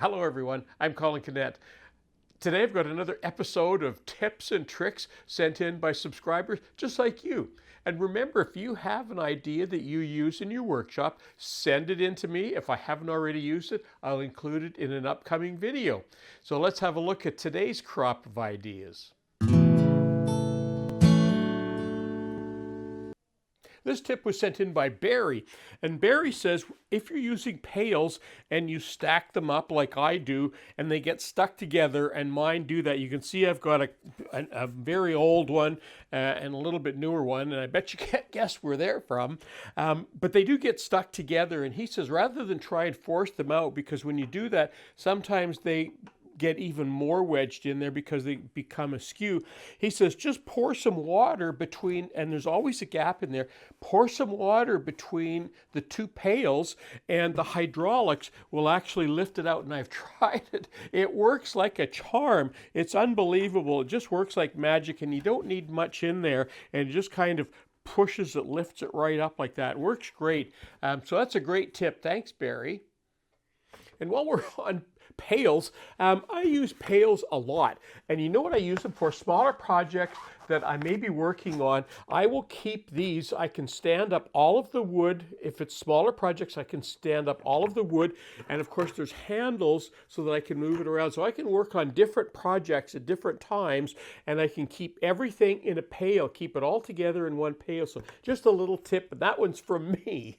Hello everyone, I'm Colin Canet. Today I've got another episode of tips and tricks sent in by subscribers just like you. And remember, if you have an idea that you use in your workshop, send it in to me. If I haven't already used it, I'll include it in an upcoming video. So let's have a look at today's crop of ideas. This tip was sent in by Barry, and Barry says if you're using pails and you stack them up like I do and they get stuck together, and mine do that. You can see I've got a very old one and a little bit newer one, and I bet you can't guess where they're from, but they do get stuck together, and he says rather than try and force them out, because when you do that sometimes they get even more wedged in there because they become askew. He says just pour some water between, and there's always a gap in there, pour some water between the two pails and the hydraulics will actually lift it out. And I've tried it. It works like a charm. It's unbelievable. It just works like magic, and you don't need much in there, and it just kind of pushes it, lifts it right up like that. It works great. So that's a great tip. Thanks, Barry. And while we're on pails, I use pails a lot, and you know what I use them for? Smaller projects that I may be working on. I will keep these. I can stand up all of the wood. If it's smaller projects, I can stand up all of the wood, and of course there's handles so that I can move it around, so I can work on different projects at different times, and I can keep everything in a pail, keep it all together in one pail. So just a little tip, but that one's from me.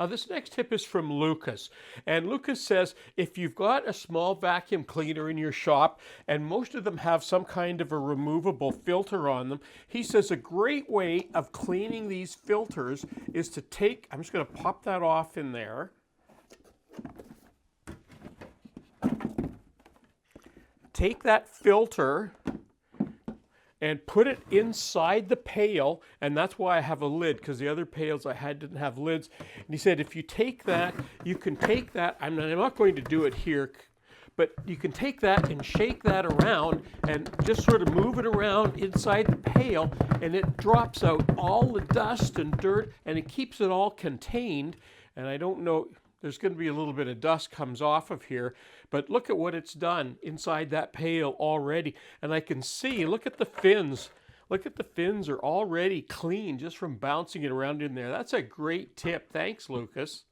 This next tip is from Lucas, and Lucas says if you've got a small vacuum cleaner in your shop, and most of them have some kind of a removable filter on them, he says a great way of cleaning these filters is to take, I'm just going to pop that off in there, take that filter and put it inside the pail, and that's why I have a lid, because the other pails I had didn't have lids. And he said if you take that, you can take that, I'm not going to do it here, but you can take that and shake that around and just sort of move it around inside the pail, and it drops out all the dust and dirt, and it keeps it all contained. And I don't know, there's going to be a little bit of dust comes off of here, but look at what it's done inside that pail already. And I can see, look at the fins. Look at the fins are already clean just from bouncing it around in there. That's a great tip. Thanks, Lucas.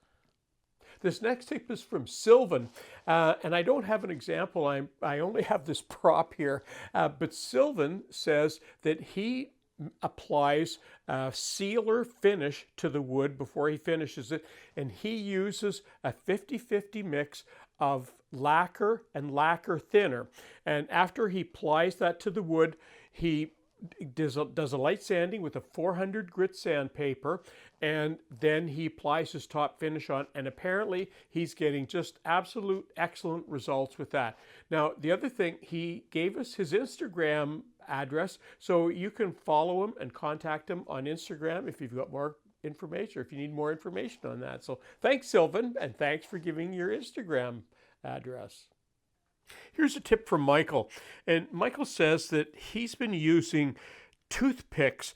This next tip is from Sylvan, and I don't have an example. I only have this prop here, but Sylvan says that he applies a sealer finish to the wood before he finishes it, and he uses a 50-50 mix of lacquer and lacquer thinner. And after he applies that to the wood, he does a light sanding with a 400 grit sandpaper, and then he applies his top finish on, and apparently he's getting just absolute excellent results with that. Now, the other thing, he gave us his Instagram address, so you can follow him and contact him on Instagram if you've got more information, or if you need more information on that. So thanks, Sylvan, and thanks for giving your Instagram address. Here's a tip from Michael, and Michael says that he's been using toothpicks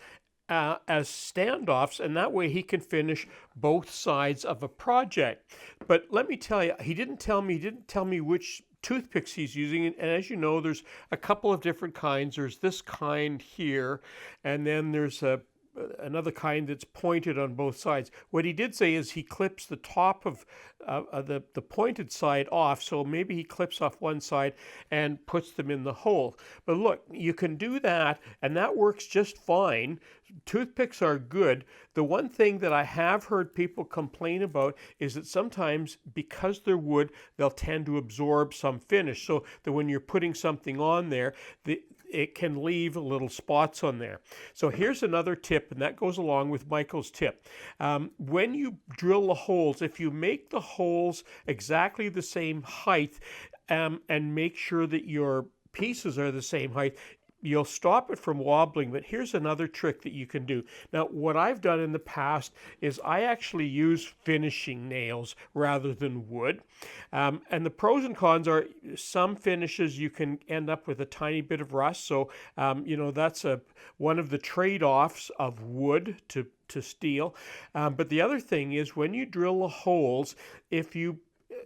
as standoffs, and that way he can finish both sides of a project. But let me tell you, he didn't tell me which toothpicks he's using, and as you know, there's a couple of different kinds. There's this kind here, and then there's another kind that's pointed on both sides. What he did say is he clips the top of the pointed side off, so maybe he clips off one side and puts them in the hole. But look, you can do that, and that works just fine. Toothpicks are good. The one thing that I have heard people complain about is that sometimes, because they're wood, they'll tend to absorb some finish, so that when you're putting something on there, it can leave little spots on there. So here's another tip, and that goes along with Michael's tip. When you drill the holes, if you make the holes exactly the same height, and make sure that your pieces are the same height, you'll stop it from wobbling. But here's another trick that you can do. Now, what I've done in the past is I actually use finishing nails rather than wood. And the pros and cons are some finishes you can end up with a tiny bit of rust. So, that's one of the trade-offs of wood to steel. But the other thing is when you drill the holes, if you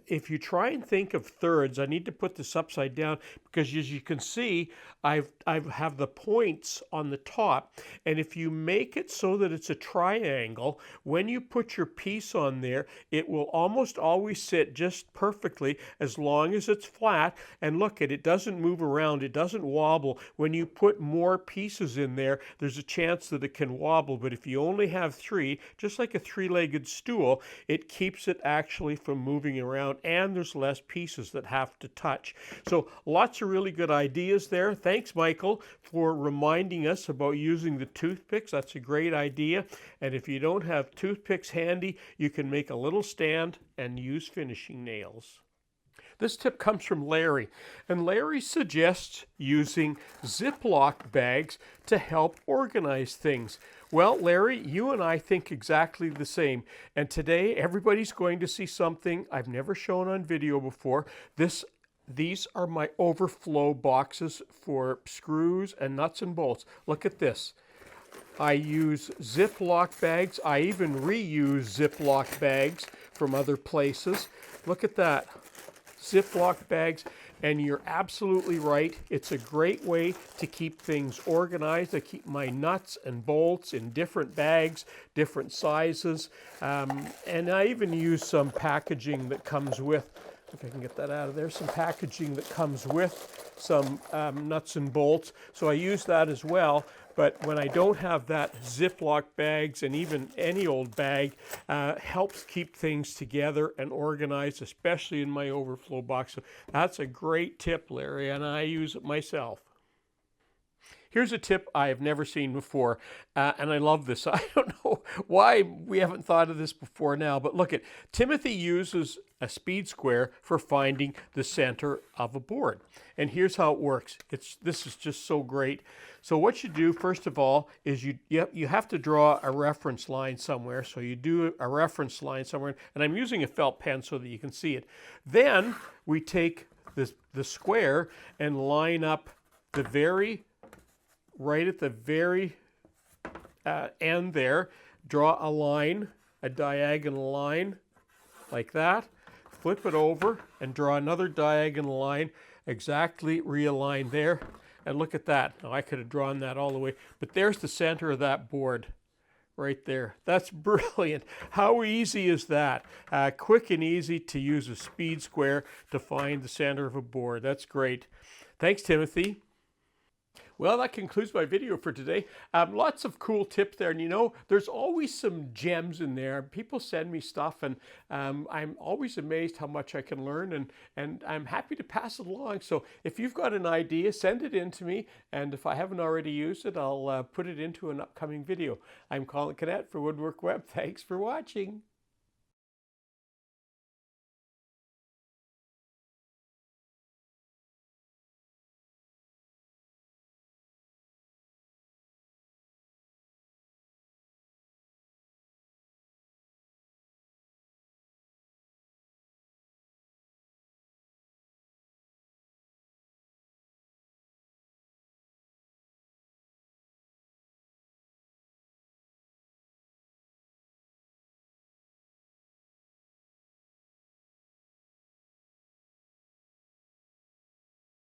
if you try and think of thirds, I need to put this upside down because as you can see, I have the points on the top. And if you make it so that it's a triangle, when you put your piece on there, it will almost always sit just perfectly as long as it's flat. And look, it doesn't move around, it doesn't wobble. When you put more pieces in there, there's a chance that it can wobble. But if you only have three, just like a three-legged stool, it keeps it actually from moving around, and there's less pieces that have to touch. So lots of really good ideas there. Thanks, Michael, for reminding us about using the toothpicks. That's a great idea. And if you don't have toothpicks handy, you can make a little stand and use finishing nails. This tip comes from Larry, and Larry suggests using ziploc bags to help organize things. Well, Larry, you and I think exactly the same, and today everybody's going to see something I've never shown on video before. These are my overflow boxes for screws and nuts and bolts. Look at this. I use Ziploc bags. I even reuse Ziploc bags from other places. Look at that. Ziploc bags, and you're absolutely right. It's a great way to keep things organized. I keep my nuts and bolts in different bags, different sizes, and I even use some packaging that comes with, if I can get that out of there, some packaging that comes with some nuts and bolts. So I use that as well. But when I don't have that, Ziploc bags and even any old bag helps keep things together and organized, especially in my overflow box. So that's a great tip, Larry, and I use it myself. Here's a tip I have never seen before, and I love this. I don't know why we haven't thought of this before now, but look at Timothy uses a speed square for finding the center of a board. And here's how it works. This is just so great. So what you do, first of all, is you have to draw a reference line somewhere. So you do a reference line somewhere, and I'm using a felt pen so that you can see it. Then we take the square and line up right at the very end there, draw a line, a diagonal line like that, flip it over and draw another diagonal line, exactly realigned there, and look at that. Now I could have drawn that all the way, but there's the center of that board right there. That's brilliant. How easy is that? Quick and easy to use a speed square to find the center of a board. That's great. Thanks, Timothy. Well, that concludes my video for today. Lots of cool tips there, and you know, there's always some gems in there. People send me stuff, and I'm always amazed how much I can learn, and I'm happy to pass it along. So if you've got an idea, send it in to me, and if I haven't already used it, I'll put it into an upcoming video. I'm Colin Canet for Woodwork Web. Thanks for watching.